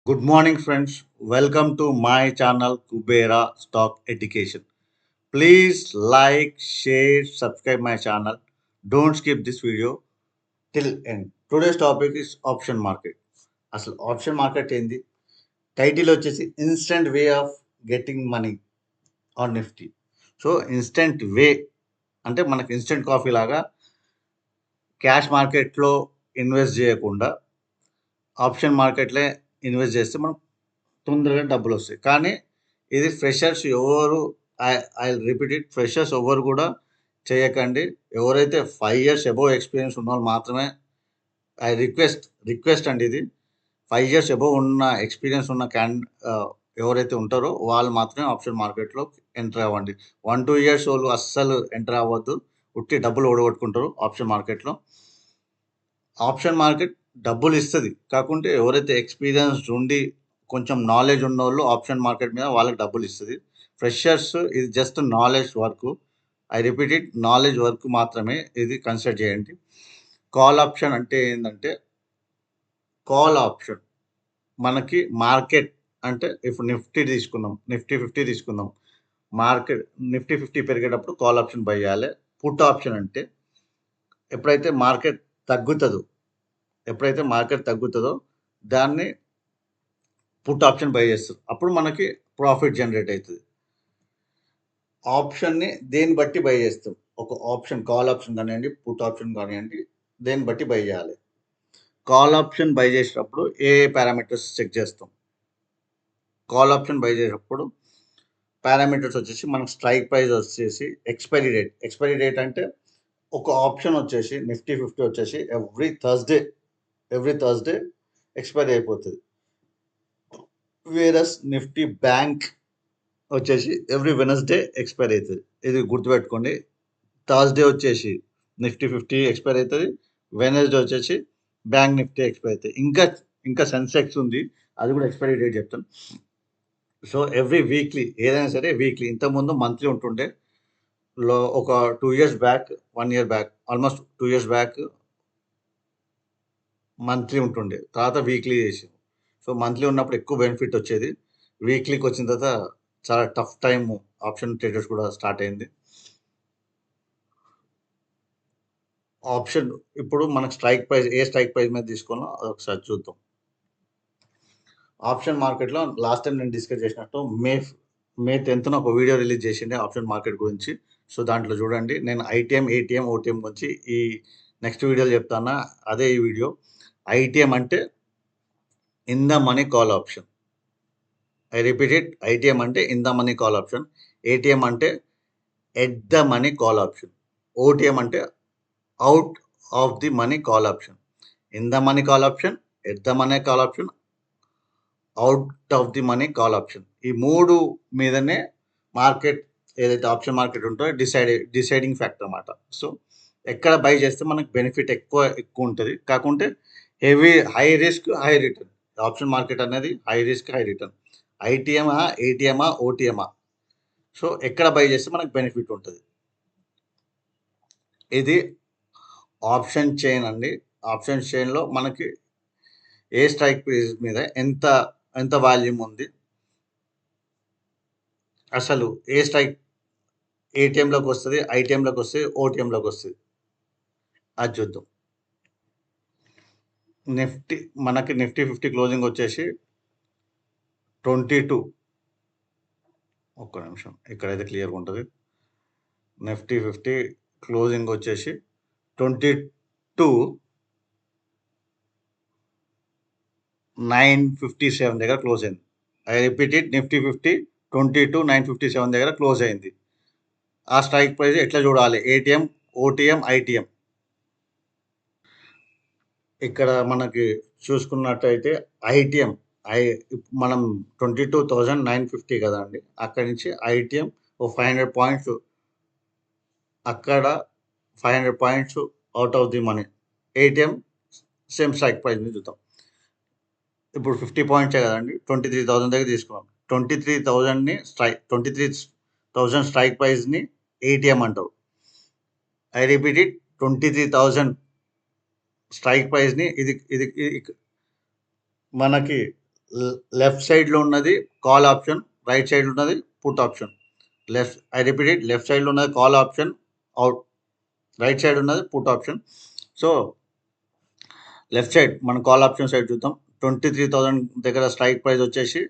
Good morning, friends. Welcome to my channel Kubera Stock Education. Please like, share, subscribe my channel. Don't skip this video till end. Today's topic is option market. అసలు option market ఏంది? Title వచ్చేసి instant way of getting money on Nifty. So instant way అంటే మనకి instant coffee లాగా cash మార్కెట్లో invest చేయకుండా option మార్కెట్లో invest చేస్తే మనం తొందరగా డబ్బులు వస్తాయి. కానీ ఇది ఫ్రెషర్స్ ఎవరు ఐ రిపీట్ ఇట్, ఫ్రెషర్స్ ఎవరు కూడా చేయకండి. ఎవరైతే 5 years అబోవ్ ఎక్స్పీరియన్స్ ఉన్న వాళ్ళు మాత్రమే ఐ రిక్వెస్ట్ అండి ఇది. 5 years అబోవ్ ఉన్న ఎక్స్పీరియన్స్ ఉన్న ఎవరైతే ఉంటారో వాళ్ళు మాత్రమే ఆప్షన్ మార్కెట్లో ఎంటర్ అవ్వండి. 1-2 years వాళ్ళు అస్సలు ఎంటర్ అవ్వద్దు. ఉట్టి డబ్బులు ఓడగొట్టుకుంటారు ఆప్షన్ మార్కెట్లో. ఆప్షన్ మార్కెట్ డబ్బులు ఇస్తుంది, కాకుంటే ఎవరైతే ఎక్స్పీరియన్స్ ఉండి కొంచెం నాలెడ్జ్ ఉన్నోళ్ళు ఆప్షన్ మార్కెట్ మీద వాళ్ళకి డబ్బులు ఇస్తుంది. ఫ్రెషర్స్ ఇది just knowledge work. I repeat it, knowledge work మాత్రమే ఇది కన్సిడర్ చేయండి. కాల్ ఆప్షన్ అంటే ఏంటంటే, కాల్ ఆప్షన్ మనకి మార్కెట్ అంటే ఇప్పుడు నిఫ్టీ తీసుకుందాం, నిఫ్టీ 50 తీసుకుందాం. మార్కెట్ నిఫ్టీ 50 పెరిగేటప్పుడు కాల్ ఆప్షన్ బై చేయాలి. పుట్ ఆప్షన్ అంటే ఎప్పుడైతే మార్కెట్ తగ్గుతుందో దాన్ని పుట్ ఆప్షన్ బై చేస్తారు. అప్పుడు మనకి ప్రాఫిట్ జనరేట్ అవుతుంది. ఆప్షన్ని దేన్ని బట్టి బై చేస్తాం? ఒక ఆప్షన్, కాల్ ఆప్షన్ కానివ్వండి, పుట్ ఆప్షన్ కానివ్వండి, దేన్ని బట్టి బై చేయాలి? కాల్ ఆప్షన్ బై చేసేటప్పుడు ఏ పారామీటర్స్ చెక్ చేస్తాం? కాల్ ఆప్షన్ బై చేసేటప్పుడు పారామీటర్స్ వచ్చేసి మనకు స్ట్రైక్ ప్రైస్ వచ్చేసి ఎక్స్పైరీ డేట్ అంటే ఒక ఆప్షన్ వచ్చేసి నిఫ్టీ 50 వచ్చేసి ఎవ్రీ థర్స్డే ఎక్స్పైరీ అయిపోతుంది. వేరస్ నిఫ్టీ బ్యాంక్ వచ్చేసి ఎవ్రీ వెనస్డే ఎక్స్పైర్ అవుతుంది. ఇది గుర్తుపెట్టుకోండి. థర్స్డే వచ్చేసి నిఫ్టీ 50 ఎక్స్పైర్ అవుతుంది, వెనస్డే వచ్చేసి బ్యాంక్ నిఫ్టీ ఎక్స్పైర్ అవుతుంది. ఇంకా సెన్సెక్స్ ఉంది, అది కూడా ఎక్స్పైరీ డేట్ చెప్తాను. సో ఎవ్రీ వీక్లీ, ఏదైనా సరే వీక్లీ. ఇంతకుముందు మంత్లీ ఉంటుండే, ఒక 2 years back, 1 year back, almost 2 years back monthly ఉంటుండే, తర్వాత వీక్లీ చేసి. సో మంత్లీ ఉన్నప్పుడు ఎక్కువ బెనిఫిట్ వచ్చేది. వీక్లీకి వచ్చిన తర్వాత చాలా టఫ్ టైం ఆప్షన్ ట్రేడర్స్ కూడా స్టార్ట్ అయింది. ఆప్షన్ ఇప్పుడు మనకు స్ట్రైక్ ప్రైస్ మీద తీసుకోవాలో అది ఒకసారి చూద్దాం. ఆప్షన్ మార్కెట్లో లాస్ట్ టైం నేను డిస్కస్ చేసినట్టు మే 10th ఒక వీడియో రిలీజ్ చేసిండే ఆప్షన్ మార్కెట్ గురించి. సో దాంట్లో చూడండి, నేను ఐటీఎం, ఏటీఎం, ఓటీఎం గురించి ఈ నెక్స్ట్ వీడియోలో చెప్తాను. అదే ఈ వీడియో. ఐటీఎం అంటే in the money call option. I repeat it, ITM అంటే in the money call option. ATM అంటే at the money call option. OTM అంటే out of the money call option. In the money call option, at the money call option, out of the money call option. ఈ మూడు మీదనే market, ఏదైతే option market ఉంటుందో deciding factor అన్నమాట. So ఎక్కడ buy చేస్తే మనకు బెనిఫిట్ ఎక్కువ ఉంటుంది, కాకుంటే high risk high return. Option market అనేది హై రిస్క్ హై రిటర్న్. ఐటీఎమా, ఏటీఎమా, ఓటీఎమా. సో ఎక్కడ బై చేస్తే మనకు బెనిఫిట్ ఉంటుంది? ఇది ఆప్షన్ చైన్ అండి. ఆప్షన్ చైన్లో మనకి ఏ స్ట్రైక్ ప్రైస్ మీద ఎంత వాల్యూమ్ ఉంది, అసలు ఏ స్ట్రైక్ ఏటీఎంలోకి వస్తుంది, ఐటీఎంలోకి వస్తుంది, ఓటీఎంలోకి వస్తుంది, అది చూద్దాం. మనకి నిఫ్టీ 50 క్లోజింగ్ వచ్చేసి 22. ఒక్క నిమిషం, ఇక్కడైతే క్లియర్గా ఉంటుంది. నిఫ్టీ 50 క్లోజింగ్ వచ్చేసి 22,957 దగ్గర క్లోజ్ అయింది. ఐ రిపీట్ ఇట్, నిఫ్టీ 50 22,957 దగ్గర క్లోజ్ అయింది. ఆ స్ట్రైక్ ప్రైస్ ఎట్లా చూడాలి? ATM, OTM, ITM. ఇక్కడ మనకి చూసుకున్నట్టయితే ఐటీఎం, మనం 22,950 కదా అండి, అక్కడి నుంచి ఐటీఎం ఓ 500 పాయింట్స్, అక్కడ 500 points out of the money. ATM same strike price మీద చూద్దాం. ఇప్పుడు 50 పాయింట్సే కదండి, 23,000 దగ్గర తీసుకున్నాం. 23,000 స్ట్రైక్ ప్రైస్ని ఏటీఎం అంటారు. ఐ రిపీట్ ఇట్, 23,000 స్ట్రైక్ ప్రైస్ని ఇది మనకి లెఫ్ట్ సైడ్లో ఉన్నది కాల్ ఆప్షన్, రైట్ సైడ్ ఉన్నది put option. I repeat it, left సైడ్లో ఉన్నది call option, out right side ఉన్నది put option. So left side మనం కాల్ ఆప్షన్ సైడ్ చూద్దాం. 23,000 దగ్గర స్ట్రైక్ ప్రైస్ వచ్చేసి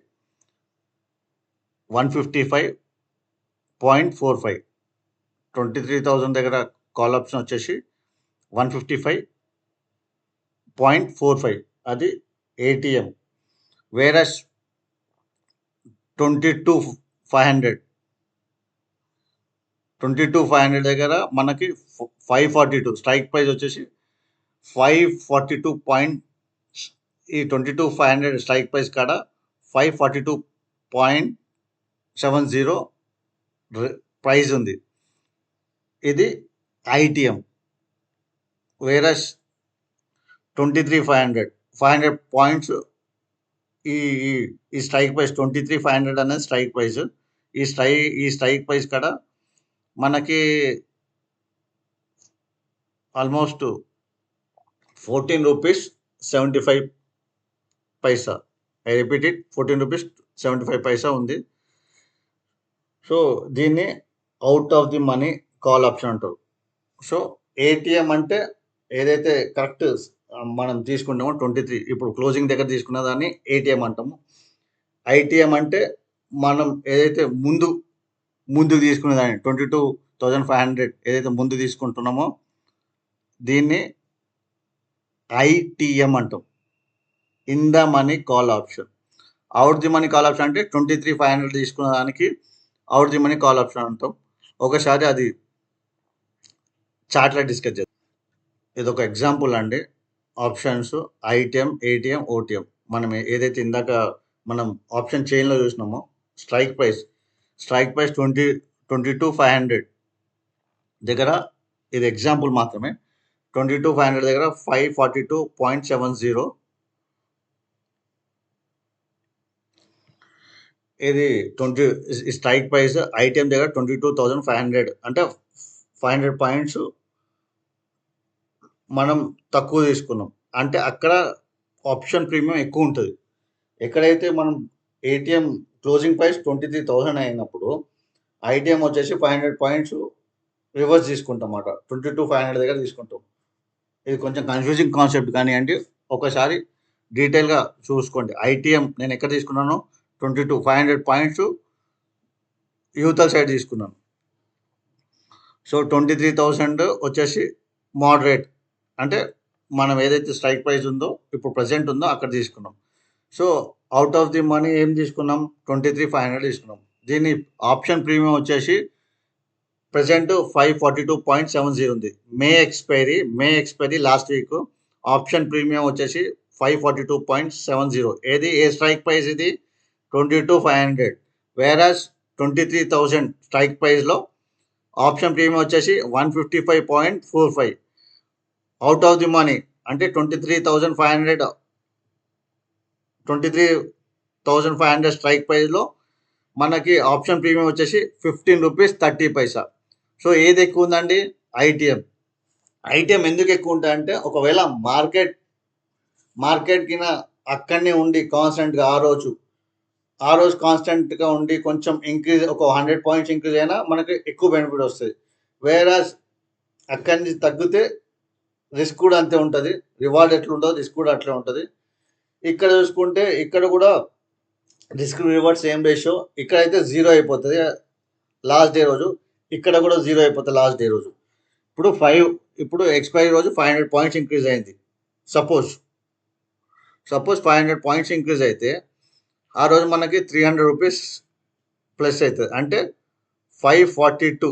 155.45. 23,000 దగ్గర కాల్ ఆప్షన్ వచ్చేసి 155.45, అది ఏటీఎం. వేరస్ 22,500 దగ్గర మనకి 542 స్ట్రైక్ ప్రైస్ వచ్చేసి 542 పాయింట్. ఈ 22,500 స్ట్రైక్ ప్రైస్ కాడ 542.70 ప్రైస్ ఉంది, ఇది ఐటీఎం. వేరస్ 23,500 పాయింట్స్, ఈ స్ట్రైక్ ప్రైస్ 23,500 అనేది స్ట్రైక్ ప్రైస్. ఈ స్ట్రైక్ ప్రైస్ కాడ మనకి almost 14 rupees 75 Paisa. I repeat it, 14 rupees 75 పైసా ఉంది. సో దీన్ని out of the money call option అంటారు. సో ఏటీఎం అంటే ఏదైతే కరెక్ట్ మనం తీసుకుంటామో 23, ఇప్పుడు క్లోజింగ్ దగ్గర తీసుకున్న దాన్ని ఏటీఎం అంటాము. ఐటీఎం అంటే మనం ఏదైతే ముందుకు తీసుకునే దాన్ని 22,500 ఏదైతే ముందు తీసుకుంటున్నామో దీన్ని ఐటీఎం అంటాం, in the money call option. Out the money call option అంటే 23,500 తీసుకున్న దానికి out the money call option అంటాం. ఒకసారి అది చార్ట్లో డిస్కస్ చేద్దాం. ఇది ఒక ఎగ్జాంపుల్ అండి. Options ITM, ATM, OTM. మనం ఏదైతే ఇందాక మనం ఆప్షన్ చైన్లో చూసినామో స్ట్రైక్ ప్రైస్ 22,500 దగ్గర, ఇది ఎగ్జాంపుల్ మాత్రమే. 22,500 దగ్గర 542.70, ఇది స్ట్రైక్ ప్రైస్. ఐటీఎం దగ్గర 22,500 అంటే 500 పాయింట్స్ మనం తక్కువ తీసుకున్నాం అంటే అక్కడ ఆప్షన్ ప్రీమియం ఎక్కువ ఉంటుంది. ఎక్కడైతే మనం ఏటీఎం క్లోజింగ్ ప్రైస్ 23,000 అయినప్పుడు ఐటీఎం వచ్చేసి 500 పాయింట్స్ రివర్స్ తీసుకుంటాం అన్నమాట, 22,500 దగ్గర తీసుకుంటాం. ఇది కొంచెం కన్ఫ్యూజింగ్ కాన్సెప్ట్ కానివ్వండి, ఒకసారి డీటెయిల్గా చూసుకోండి. ఐటీఎం నేను ఎక్కడ తీసుకున్నాను, 22,500 పాయింట్స్ యూతల్ సైడ్ తీసుకున్నాను. సో 23,000 వచ్చేసి మోడరేట్, అంటే మనం ఏదైతే స్ట్రైక్ ప్రైస్ ఉందో ఇప్పుడు ప్రజెంట్ ఉందో అక్కడ తీసుకున్నాం. So out of the money ఏం తీసుకున్నాం, 23,500 తీసుకున్నాం. దీని ఆప్షన్ ప్రీమియం వచ్చేసి ప్రజెంట్ 542.70 ఉంది. May expiry last week. Option premium వచ్చేసి 542.70. ఏది ఏ స్ట్రైక్ ప్రైస్, ఇది 22,500. వేరాస్ 23,000 స్ట్రైక్ ప్రైస్లో ఆప్షన్ ప్రీమియం వచ్చేసి 155.45. అవుట్ ఆఫ్ ది మనీ అంటే 23,500 స్ట్రైక్ ప్రైస్లో మనకి ఆప్షన్ ప్రీమియం వచ్చేసి 15 రూపీస్ 30 పైసా. సో ఏది ఎక్కువ ఉందండి, ఐటీఎం ఎందుకు ఎక్కువ ఉంటాయంటే ఒకవేళ మార్కెట్ కింద అక్కడనే ఉండి కాన్స్టెంట్గా ఆ రోజు కాన్స్టెంట్గా ఉండి కొంచెం ఇంక్రీజ్, ఒక 100 పాయింట్స్ ఇంక్రీజ్ అయినా మనకి ఎక్కువ బెనిఫిట్ వస్తుంది. వేరాస్ అక్కడి నుంచి తగ్గితే రిస్క్ కూడా అంతే ఉంటుంది, రివార్డ్ ఎట్లుంటుందో రిస్క్ కూడా అట్లే ఉంటుంది. ఇక్కడ చూసుకుంటే ఇక్కడ కూడా రిస్క్ రివార్డ్ సేమ్ రేషియో. ఇక్కడైతే 0 అయిపోతుంది లాస్ట్ డే రోజు, ఇక్కడ కూడా 0 అయిపోతుంది లాస్ట్ డే రోజు. ఇప్పుడు ఎక్స్పైరీ రోజు 500 పాయింట్స్ ఇంక్రీజ్ అయింది. సపోజ్ 500 పాయింట్స్ ఇంక్రీజ్ అయితే ఆ రోజు మనకి 300 రూపీస్ ప్లస్ అవుతుంది, అంటే 542.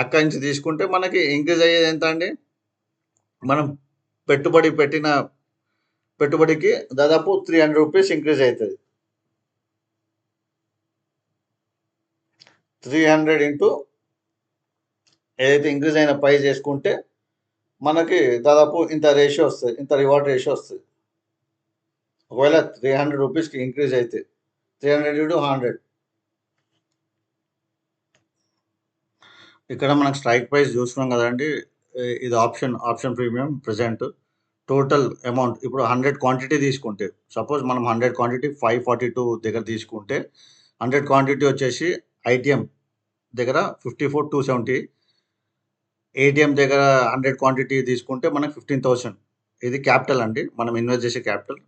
అక్కడి నుంచి తీసుకుంటే మనకి ఇంక్రీజ్ అయ్యేది ఎంత అండి, మనం పెట్టుబడికి దాదాపు 300 రూపీస్ ఇంక్రీజ్ అవుతుంది. 300 ఇంటూ ఏదైతే ఇంక్రీజ్ అయిన ప్రైస్ చేసుకుంటే మనకి దాదాపు ఇంత రేషియో వస్తుంది, ఇంత రివార్డ్ రేషియో వస్తుంది. ఒకవేళ 300 రూపీస్కి ఇంక్రీజ్ అయితే 300 ఇంటూ 100, ఇక్కడ మనకు స్ట్రైక్ ప్రైస్ చూస్తున్నాం కదండి. ఇది option premium present total amount ఇప్పుడు 100 క్వాంటిటీ తీసుకుంటే, సపోజ్ మనం 100 క్వాంటిటీ 542 దగ్గర తీసుకుంటే 100 క్వాంటిటీ వచ్చేసి ఐటీఎం దగ్గర 54,270, ఏటీఎం దగ్గర 100 క్వాంటిటీ తీసుకుంటే మనకు 15,000. ఇది క్యాపిటల్ అండి, మనం ఇన్వెస్ట్ చేసే క్యాపిటల్.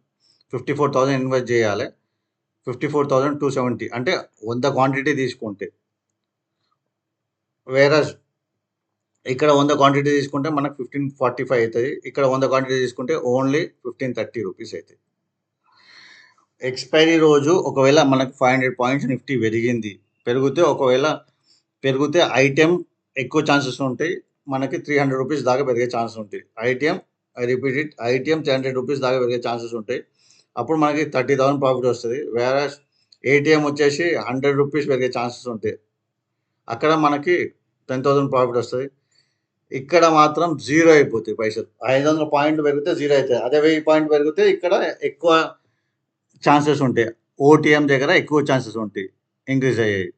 54,000 ఇన్వెస్ట్ చేయాలి. 54,270 అంటే 100 క్వాంటిటీ తీసుకుంటే. వేరస్ ఇక్కడ 100 క్వాంటిటీ తీసుకుంటే మనకు 1545 అవుతుంది. ఇక్కడ 100 క్వాంటిటీ తీసుకుంటే ఓన్లీ 1530 రూపీస్ అవుతుంది. ఎక్స్పైరీ రోజు ఒకవేళ మనకు 500 పాయింట్స్ నిఫ్టీ పెరిగితే ఐటెం ఎక్కువ ఛాన్సెస్ ఉంటాయి. మనకి 300 రూపీస్ దాకా పెరిగే ఛాన్సెస్ ఉంటాయి. ఐటీఎం 300 రూపీస్ దాకా పెరిగే ఛాన్సెస్ ఉంటాయి. అప్పుడు మనకి 30,000 ప్రాఫిట్ వస్తుంది. వేరే ఏటీఎం వచ్చేసి 100 రూపీస్ పెరిగే ఛాన్సెస్ ఉంటాయి. అక్కడ మనకి 10,000 ప్రాఫిట్ వస్తుంది. ఇక్కడ మాత్రం జీరో అయిపోతాయి పైసలు. 500 పాయింట్లు పెరిగితే జీరో అవుతాయి. అదే 1000 పాయింట్లు పెరిగితే ఇక్కడ ఎక్కువ ఛాన్సెస్ ఉంటాయి. ఓటీఎం దగ్గర ఎక్కువ ఛాన్సెస్ ఉంటాయి ఇంక్రీజ్ అయ్యాయి.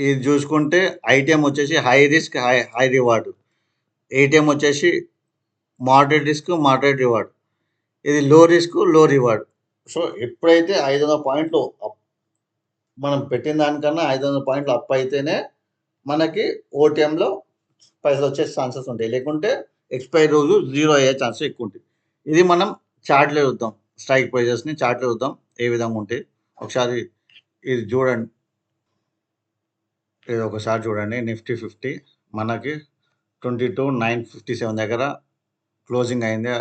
ఇది చూసుకుంటే ఐటీఎం వచ్చేసి high risk high reward, ATM వచ్చేసి మోడరేట్ రిస్క్ మోడరేట్ రివార్డ్, ఇది లో రిస్క్ లో రివార్డ్. సో ఎప్పుడైతే 500 పాయింట్లు మనం పెట్టిన దానికన్నా 500 పాయింట్లు అప్ అయితేనే మనకి ఓటీఎంలో పైసలు వచ్చే ఛాన్సెస్ ఉంటాయి. లేకుంటే ఎక్స్పైరీ రోజు జీరో అయ్యే ఛాన్సెస్ ఎక్కువ ఉంటాయి. ఇది మనం చార్ట్లో చూద్దాం. స్ట్రైక్ ప్రైజెస్ని చార్ట్లో చూద్దాం ఏ విధంగా ఉంటాయి. ఒకసారి ఇది చూడండి. ఇది ఒకసారి చూడండి. నిఫ్టీ 50 మనకి 22,957 దగ్గర క్లోజింగ్ అయింది.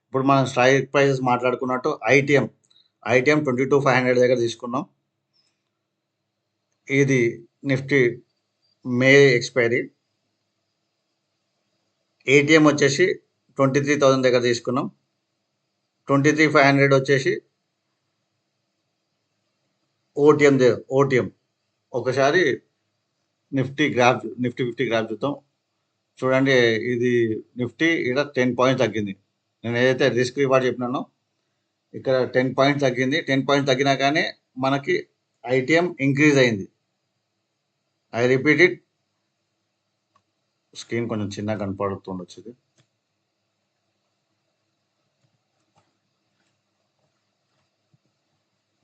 ఇప్పుడు మనం స్ట్రైక్ ప్రైజెస్ మాట్లాడుకున్నట్టు ఐటీఎం 22,500 దగ్గర తీసుకున్నాం. ఇది నిఫ్టీ మే ఎక్స్పైరీ. ఏటీఎం వచ్చేసి 23,000 దగ్గర తీసుకున్నాం. 23,500 వచ్చేసి ఓటీఎం. ఒకసారి నిఫ్టీ 50 గ్రాఫ్ చూద్దాం. చూడండి, ఇది నిఫ్టీ ఇక్కడ 10 పాయింట్స్ తగ్గింది. నేను ఏదైతే రిస్క్ రివార్డ్ చెప్పినానో ఇక్కడ 10 పాయింట్స్ తగ్గింది. 10 పాయింట్స్ తగ్గినా కానీ మనకి ఐటీఎం ఇంక్రీజ్ అయింది. ఐ రిపీట్ ఇట్, స్క్రీన్ కొంచెం చిన్నగా కనపడుతుండొచ్చు. ఇది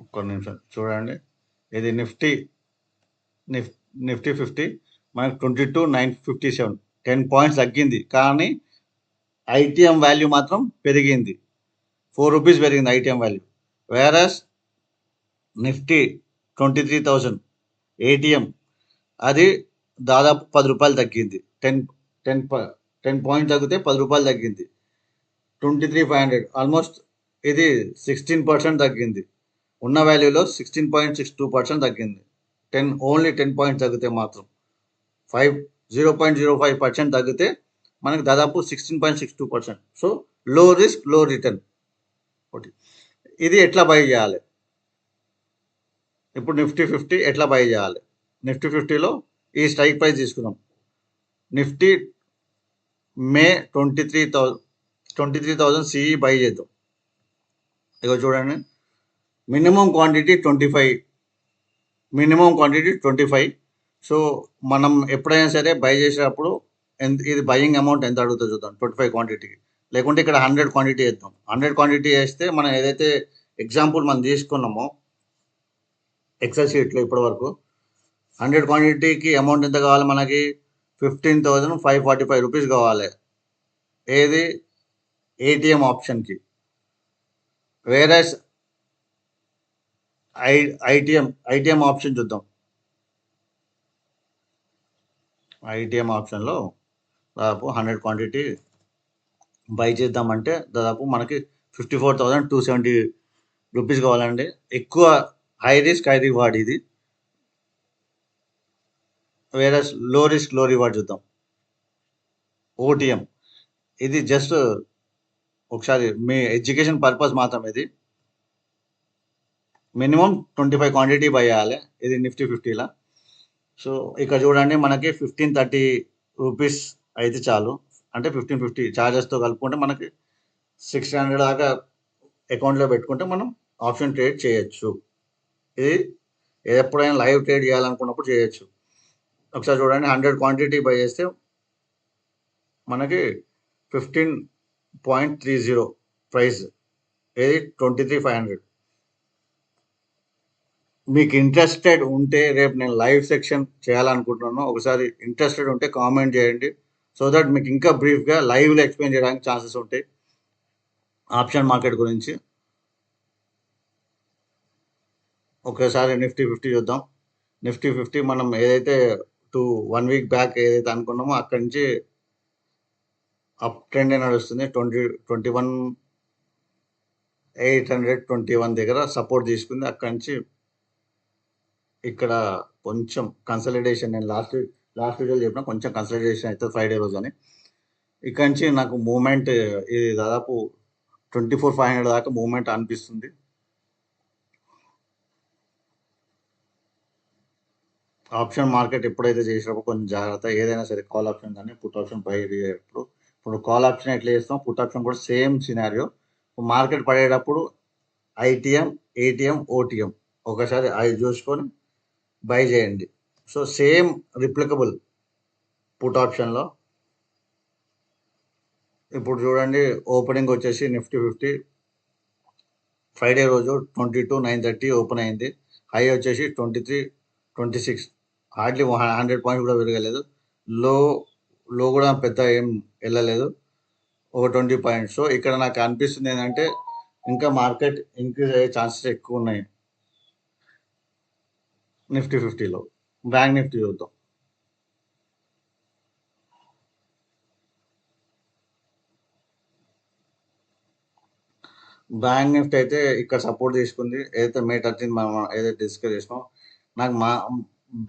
ఒక్క నిమిషం చూడండి. ఇది నిఫ్టీ 50 మనకి 22,957 10 పాయింట్స్ తగ్గింది. కానీ ఐటీఎం వాల్యూ మాత్రం పెరిగింది. 4 రూపీస్ పెరిగింది ఐటీఎం వాల్యూ. వేరస్ నిఫ్టీ 23,000 ఏటీఎం అది దాదాపు 10 రూపాయలు తగ్గింది. 10 పాయింట్స్ తగ్గితే 10 రూపాయలు తగ్గింది. 23,500 ఆల్మోస్ట్ ఇది 16% తగ్గింది. ఉన్న వాల్యూలో 16.62% తగ్గింది. ఓన్లీ 10 పాయింట్స్ తగ్గితే మాత్రం 0.05% తగ్గితే మనకి దాదాపు 16.62%. సో లో రిస్క్ లో రిటర్న్. ఒకటి ఇది ఎట్లా బై చేయాలి? ఇప్పుడు నిఫ్టీ 50 ఎట్లా బై చేయాలి? నిఫ్టీ 50లో ఈ స్ట్రైక్ ప్రైస్ తీసుకున్నాం. నిఫ్టీ మే 23,000 సిఈ బై చేద్దాం. ఇక చూడండి, మినిమం క్వాంటిటీ 25. సో మనం ఎప్పుడైనా సరే బై చేసేటప్పుడు ఇది బయింగ్ అమౌంట్ ఎంత అడుగుతుందో చూద్దాం 25 క్వాంటిటీకి. లేకుంటే ఇక్కడ 100 క్వాంటిటీ వేద్దాం. 100 క్వాంటిటీ వేస్తే మనం ఏదైతే ఎగ్జాంపుల్ మనం తీసుకున్నామో ఎక్సెల్ షీట్లో ఇప్పటి వరకు 100 క్వాంటిటీకి అమౌంట్ ఎంత కావాలి మనకి? 15,545 రూపీస్ కావాలి. ఏది? ఏటీఎం ఆప్షన్కి. వేరే ఐటీఎం ఆప్షన్ చూద్దాం. ఐటీఎం ఆప్షన్లో దాదాపు 100 క్వాంటిటీ బై చేద్దామంటే దాదాపు మనకి 54,270 రూపీస్ కావాలండి. ఎక్కువ హై రిస్క్ హై రివార్డ్ ఇది. వేరే లో రిస్క్ లో రివార్డ్ చూద్దాం. ఓటీఎం ఇది జస్ట్ ఒకసారి మీ ఎడ్యుకేషన్ పర్పస్ మాత్రం. ఇది మినిమం 25 క్వాంటిటీ బై చేయాలి. ఇది నిఫ్టీ 50లా. సో ఇక్కడ చూడండి, మనకి 1530 రూపీస్ అయితే చాలు. అంటే 1550 ఛార్జెస్తో కలుపుకుంటే మనకి 600 దాకా అకౌంట్లో పెట్టుకుంటే మనం ఆప్షన్ ట్రేడ్ చేయొచ్చు. ఇది ఎప్పుడైనా లైవ్ ట్రేడ్ చేయాలనుకున్నప్పుడు చేయొచ్చు. ఒకసారి చూడండి, 100 క్వాంటిటీ బై చేస్తే మనకి 15.30 ప్రైస్, ఏది 23,500. మీకు ఇంట్రెస్టెడ్ ఉంటే రేపు నేను లైవ్ సెక్షన్ చేయాలనుకుంటున్నాను. ఒకసారి ఇంట్రెస్టెడ్ ఉంటే కామెంట్ చేయండి, సో దట్ మీకు ఇంకా బ్రీఫ్గా లైవ్లో ఎక్స్ప్లెయిన్ చేయడానికి ఛాన్సెస్ ఉంటాయి ఆప్షన్ మార్కెట్ గురించి. ఒకసారి నిఫ్టీ 50 చూద్దాం. నిఫ్టీ 50 మనం ఏదైతే 1 వీక్ బ్యాక్ ఏదైతే అనుకున్నామో అక్కడి నుంచి అప్ ట్రెండ్ నడుస్తుంది. 21,821 దగ్గర సపోర్ట్ తీసుకుంది. అక్కడి నుంచి ఇక్కడ కొంచెం కన్సల్టేషన్, నేను లాస్ట్ వీడియోలో చెప్పిన కొంచెం కన్సల్టేషన్ అవుతుంది ఫ్రైడే రోజు అని. ఇక్కడ నుంచి నాకు మూమెంట్ ఇది దాదాపు 24,500 దాకా మూమెంట్ అనిపిస్తుంది. ఆప్షన్ మార్కెట్ ఎప్పుడైతే చేసినప్పుడు కొంచెం జాగ్రత్త, ఏదైనా సరే కాల్ ఆప్షన్ కానీ పుట్ ఆప్షన్ బై అయ్యేటప్పుడు. ఇప్పుడు కాల్ ఆప్షన్ ఎట్లా చేస్తాం, పుట్ ఆప్షన్ కూడా సేమ్ సినారియో. మార్కెట్ పడేటప్పుడు ఐటీఎం, ఏటీఎం, ఓటీఎం ఒకసారి అవి చూసుకొని బై చేయండి. సో సేమ్ రిప్లికబుల్ పుట్ ఆప్షన్లో. ఇప్పుడు చూడండి, ఓపెనింగ్ వచ్చేసి నిఫ్టీ 50 ఫ్రైడే రోజు 22,930 ఓపెన్ అయింది. హై వచ్చేసి 23,26, హార్డ్లీ 100 పాయింట్స్ కూడా పెరగలేదు. లో కూడా పెద్ద ఏం వెళ్ళలేదు, ఒక 20 పాయింట్స్. సో ఇక్కడ నాకు అనిపిస్తుంది ఏంటంటే ఇంకా మార్కెట్ ఇంక్రీజ్ అయ్యే ఛాన్సెస్ ఎక్కువ ఉన్నాయి నిఫ్టీ 50లో. బ్యాంక్ నిఫ్టీ చూద్దాం. బ్యాంక్ నిఫ్టీ అయితే ఇక్కడ సపోర్ట్ తీసుకుంది, ఏదైతే మే 13 మనం ఏదైతే డిస్కస్ చేసినాం. నాకు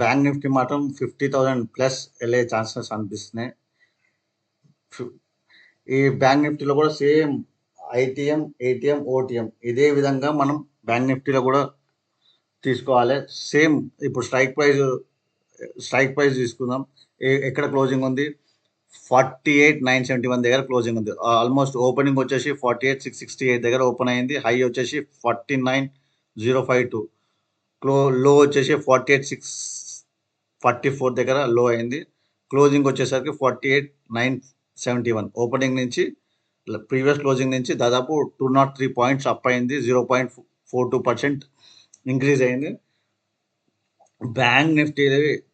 బ్యాంక్ నిఫ్టీ మాత్రం 50,000 ప్లస్ వెళ్ళే ఛాన్సెస్ అనిపిస్తున్నాయి. ఈ బ్యాంక్ నిఫ్టీలో కూడా సేమ్ ఐటీఎం, ఏటీఎం, ఓటీఎం ఇదే విధంగా మనం బ్యాంక్ నిఫ్టీలో కూడా తీసుకోవాలి. సేమ్ ఇప్పుడు స్ట్రైక్ ప్రైస్ తీసుకుందాం. ఎక్కడ క్లోజింగ్ ఉంది, 48,971 దగ్గర క్లోజింగ్ ఉంది. ఆల్మోస్ట్ ఓపెనింగ్ వచ్చేసి 48,668 దగ్గర ఓపెన్ అయింది. హై వచ్చేసి 49,052, లో వచ్చేసి 48,644 దగ్గర లో అయింది. క్లోజింగ్ వచ్చేసరికి 48,971. ఓపెనింగ్ నుంచి ప్రీవియస్ క్లోజింగ్ నుంచి దాదాపు 203 పాయింట్స్ అప్ అయింది, 0.42% ఇంక్రీజ్ అయింది. బ్యాంక్ నిఫ్టీ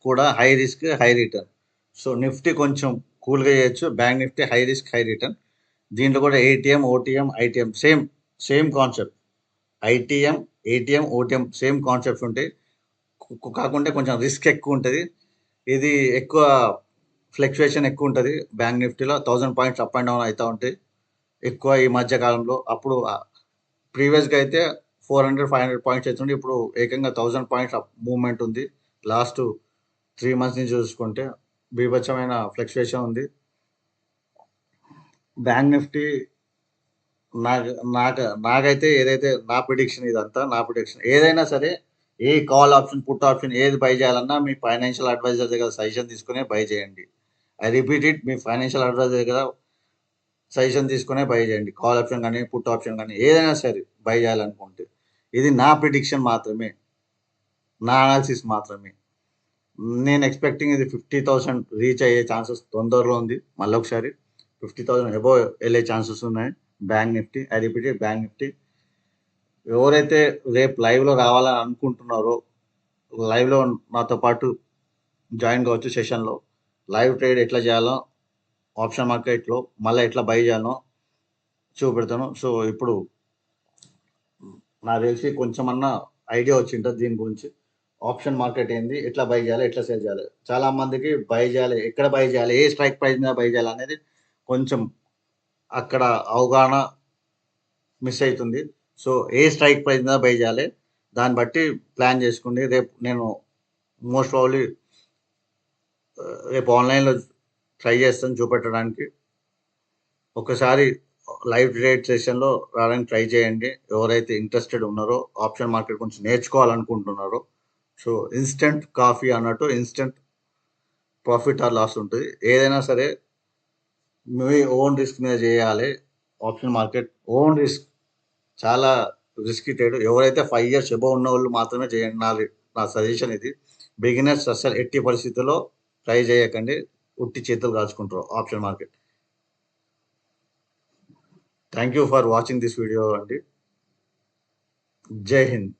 కూడా high risk high return. So Nifty కొంచెం కూల్గా చేయొచ్చు, bank Nifty high risk high return. దీంట్లో కూడా ATM, OTM, ITM same concept. ITM, ATM, OTM same concepts ఉంటాయి, కాకుంటే కొంచెం రిస్క్ ఎక్కువ ఉంటుంది. ఇది ఎక్కువ ఫ్లక్చుయేషన్ ఎక్కువ ఉంటుంది బ్యాంక్ నిఫ్టీలో. 1000 పాయింట్స్ అప్ అండ్ డౌన్ అవుతూ ఉంటాయి ఎక్కువ ఈ మధ్య కాలంలో. అప్పుడు ప్రీవియస్గా అయితే 400-500 పాయింట్స్ అవుతుంది, ఇప్పుడు ఏకంగా 1000 పాయింట్స్ అప్ మూవ్మెంట్ ఉంది. లాస్ట్ 3 months నుంచి చూసుకుంటే బీభత్సమైన ఫ్లక్చుయేషన్ ఉంది బ్యాంక్ నిఫ్టీ. నాకైతే ఏదైతే నా ప్రిడిక్షన్, ఇదంతా నా ప్రిడిక్షన్. ఏదైనా సరే, ఏ కాల్ ఆప్షన్, పుట్ ఆప్షన్ ఏది బై చేయాలన్నా మీ ఫైనాన్షియల్ అడ్వైజర్ దగ్గర సజెషన్ తీసుకునే బై చేయండి. ఐ రిపీట్ ఇట్, మీ ఫైనాన్షియల్ అడ్వైజర్ దగ్గర సజెషన్ తీసుకునే బై చేయండి. కాల్ ఆప్షన్ కానీ పుట్ ఆప్షన్ కానీ ఏదైనా సరే బై చేయాలనుకుంటే. ఇది నా ప్రిడిక్షన్ మాత్రమే, నా అనాలిసిస్ మాత్రమే. నేను ఎక్స్పెక్టింగ్ ఇది 50,000 రీచ్ అయ్యే ఛాన్సెస్ తొందరలో ఉంది. మళ్ళీ ఒకసారి 50,000 అబోవ్ వెళ్ళే ఛాన్సెస్ ఉన్నాయి bank Nifty. I repeat bank Nifty. ఎవరైతే రేపు లైవ్లో రావాలని అనుకుంటున్నారో లైవ్లో నాతో పాటు జాయిన్ కావచ్చు సెషన్లో. లైవ్ ట్రేడ్ ఎట్లా చేయాలో, ఆప్షన్ మార్కెట్లో మళ్ళీ ఎట్లా బై చేయాలో చూపెడతాను. సో ఇప్పుడు నాకు తెలిసి కొంచెమన్నా ఐడియా వచ్చింటుంది దీని గురించి. ఆప్షన్ మార్కెట్ ఏంది, ఎట్లా బై చేయాలి, ఎట్లా సేల్ చేయాలి. చాలా మందికి బై చేయాలి, ఎక్కడ బై చేయాలి, ఏ స్ట్రైక్ ప్రైస్ మీద బై చేయాలి అనేది కొంచెం అక్కడ అవగాహన మిస్ అవుతుంది. సో ఏ స్ట్రైక్ ప్రైస్ మీద బై చేయాలి దాన్ని బట్టి ప్లాన్ చేసుకోండి. రేపు నేను మోస్ట్ ప్రాబ్లీ రేపు ఆన్లైన్లో ట్రై చేస్తాను చూపెట్టడానికి. ఒకసారి లైవ్ ట్రేడ్ సెషన్లో రావడానికి ట్రై చేయండి ఎవరైతే ఇంట్రెస్టెడ్ ఉన్నారో, ఆప్షన్ మార్కెట్ గురించి నేర్చుకోవాలనుకుంటున్నారో. సో ఇన్స్టెంట్ కాఫీ అన్నట్టు ఇన్స్టెంట్ ప్రాఫిట్ ఆర్ లాస్ ఉంటుంది. ఏదైనా సరే మీ ఓన్ రిస్క్ మీద చేయాలి. ఆప్షన్ మార్కెట్ ఓన్ రిస్క్, చాలా రిస్కీ ట్రేడ్. ఎవరైతే 5 years అబోవ్ ఉన్న వాళ్ళు మాత్రమే చేయండి. నా సజెషన్ ఇది. బిగినర్స్ అసలు ఎట్టి పరిస్థితుల్లో ట్రై చేయకండి, ఉట్టి చేతులు కాల్చుకుంటారు option market. Thank you for watching this video అండి. జై హింద్.